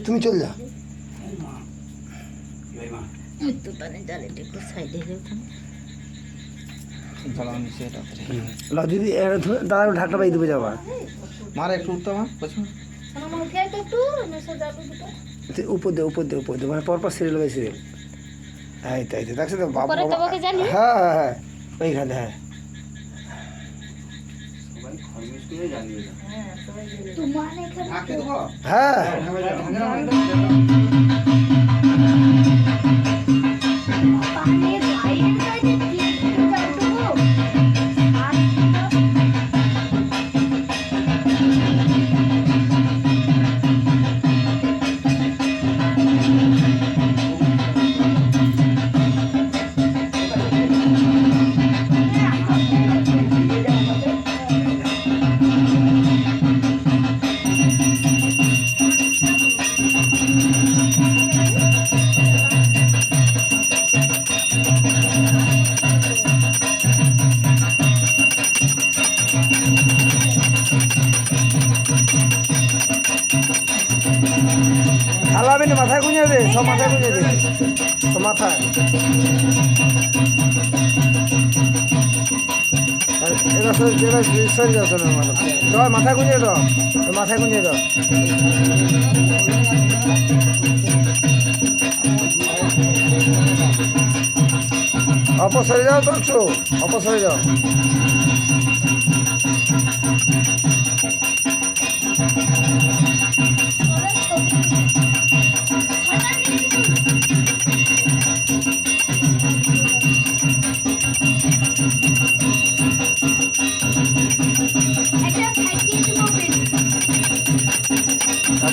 তুমি চল যা যদি দাদা ঢাকটা পাই দেবে যাবা মারা একটু উঠতে আমার উপর দে মানে পরপর সিরিয়াল বাই সিরিয়াল এই তাই তো দেখছো তো বাবা হ্যাঁ হ্যাঁ হ্যাঁ ওইখানে হ্যাঁ হ্যাঁ হালাবি না মাথায় গুঁজে দে সব মাথায় গুঁজে দে সব মাথায় সরি যাও শোনো তোমার মাথায় গুঁজে দাও মাথায় গুঁজে দাও অপসরে যাও তো অপসরে যাও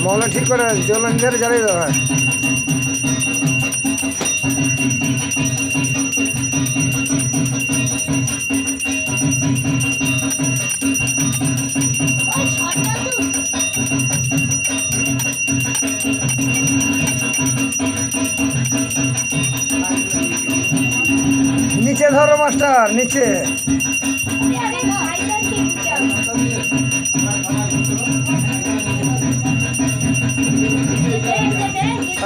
মহলে ঠিক করে জল ধরে জ্বালিয়ে দেওয়া হয় নিচে ধরো মাস্টার নিচে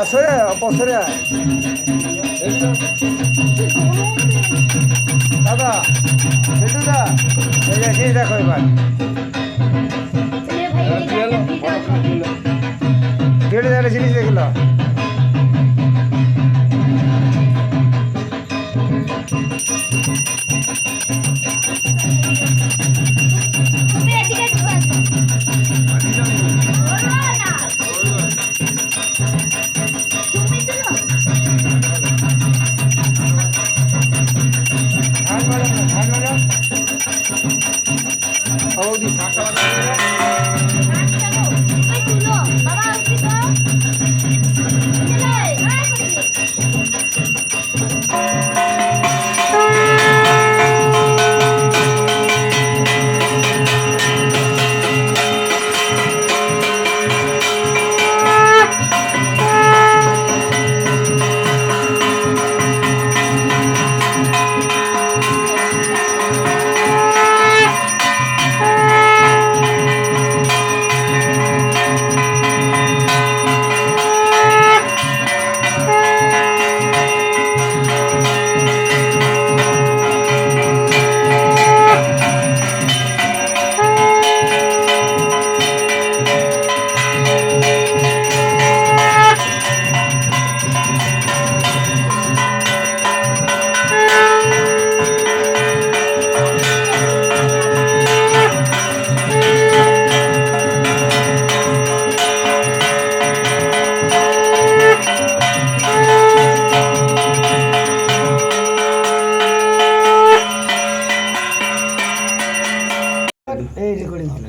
সরে অপসরে দাদা সেটুদা এই দেখো এবার ভিড়ে যারা জিনিস দেখলো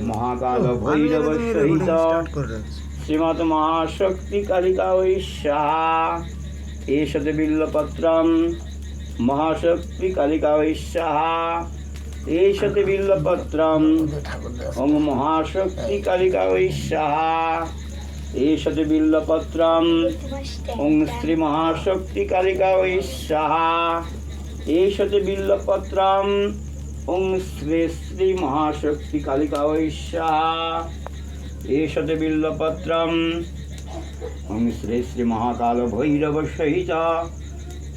महाकाल भैरव सहित श्रीमद महाशक्ति कालिका वैश्या एषते बिल्लपत्रं महाशक्ति कालिका वैश्या एषते बिल्लपत्रं ओं महाशक्ति कालिका वैश्या एषते बिल्लपत्रं ओं श्री महाशक्ति कालिका वैश्या एषते बिल्लपत्रं ओं श्री श्री महाशक्ति कालिका वैश्या एषते बिल्वपत्रम् ओम श्री श्री महाकाल भैरव सहित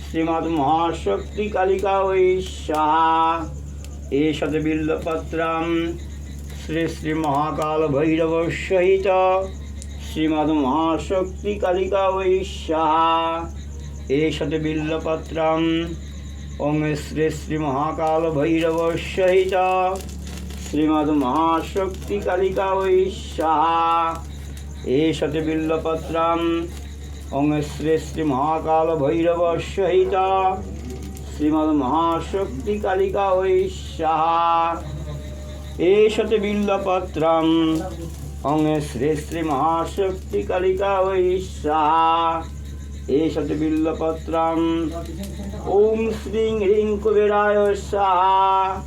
श्रीमद् महाशक्ति कालिका वै स्वाहा एषते बिल्वपत्रम् श्री श्री महाकाल भैरव सहित श्रीमद् महाशक्ति कालिका वै स्वाहा एषते बिल्वपत्रम् ओम श्री श्री महाकाल भैरव सहित श्रीमद् महाशक्ति कालिका वै स्वाहा एषते बिल्वपत्रम् ओम श्री श्री महाकाल भैरव सहित श्रीमद् महाशक्ति कालिका वै स्वाहा एषते बिल्वपत्रम् ओम श्री श्री महाशक्ति कालिका वै स्वाहा एषते बिल्वपत्रम् ओम श्रीं ह्रीं कुबेराय स्वाहा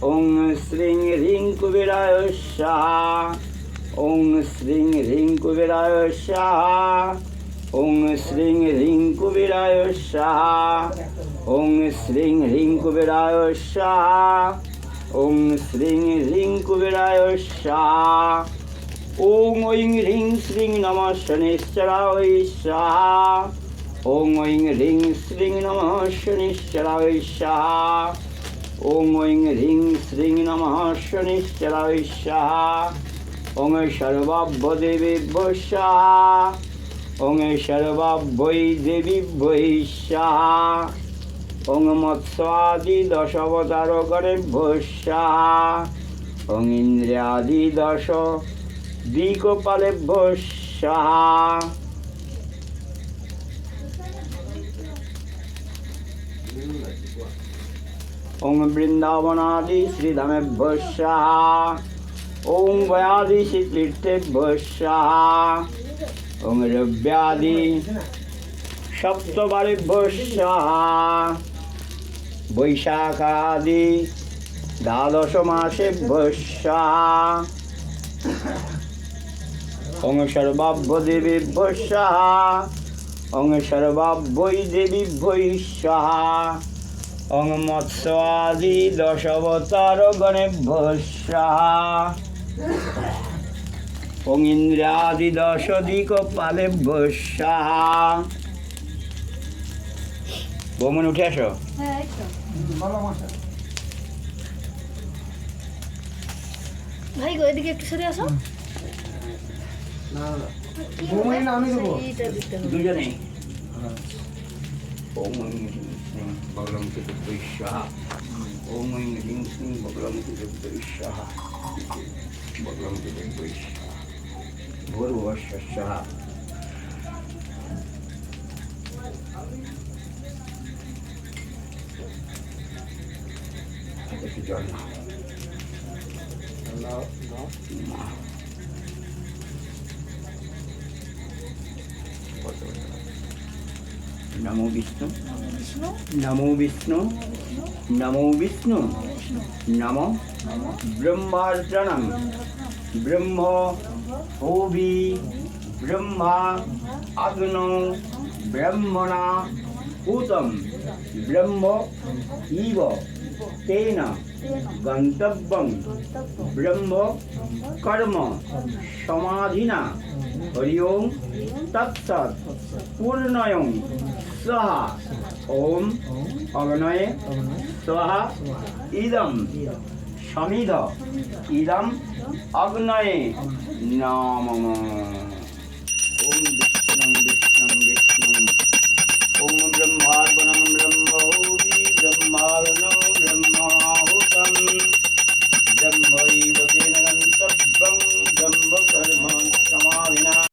ओम श्रीं ह्रीं कुबेराय स्वाहा ओम श्रीं ह्रीं कुबेराय स्वाहा ओम श्रीं ह्रीं कुबेराय स्वाहा ओम श्रीं ह्रीं कुबेराय स्वाहा ओम श्रीं ह्रीं कुबेराय स्वाहा ओम ऐं ह्रीं श्रीं नमः शनैश्चराय स्वाहा ओम ऐं ह्रीं श्रीं नमः शनैश्चराय स्वाहा ओम ऐं ह्रीं श्रीं नमः शनैश्चराय स्वाहा ओम सर्वाभ्यो देवेभ्यो स्वाहा ओम सर्वाभ्यै देवीभ्यै स्वाहा ओम मत्स्यादि दशावतारगणेभ्यो स्वाहा ओम इन्द्रियादि दश दिक्पालेभ्यो स्वाहा ओम वृंदावनादि श्रीधामेभ्यो स्वाहा ओम गयादि श्रीतीर्थेभ्यो स्वाहा ओम रव्यादि सप्तबारेभ्यो स्वाहा वैशाखादि द्वादश मासेभ्यो स्वाहा ओम सर्वाभ्यो देवेभ्यो स्वाहा ओम सर्वाभ्यै देवीभ्यो स्वाहा ओम मत्स्यादि दशावतारगणेभ्यो स्वाहा ओम इन्द्रियादि दश दिक्पालेभ्यो स्वाहा বৌমন উঠে আসো ভাই গো এদিকে একটু সরে আসো বৌমনি না আমি দেবো এইটা দিতে হবে দুজনেই ওম ঐং হ্রিং শ্রীং বগলং চতুর্ভৈ স্বাহা ওম ঐং হ্রিং শ্রীং বগলং চতুর্ভৈ স্বাহা বগলং চতুর্ভৈ স্বাহা ভূর্ভুবস্য স্বাহা একটু জল নাও नमो विष्णु नमो विष्णु नमो विष्णु नमो ब्रह्मार्चनम ब्रह्म होबि ब्रह्मा अग्नो ब्रह्मणा पूतम ब्रह्म इव तेन गंतव्यं ब्रह्म कर्म समाधिना हरि ओम तत्सत् पूर्णयं स्वाहा ओम अग्नये स्वाहा इदं समिध इदं अग्नये नमः ओम विष्णु विष्णु विष्णु ओम ब्रह्मार्पणं ब्रह्मोऽपि ब्रह्मार्पणं ब्रह्माहुतं ब्रह्मैव तेन गन्तव्यं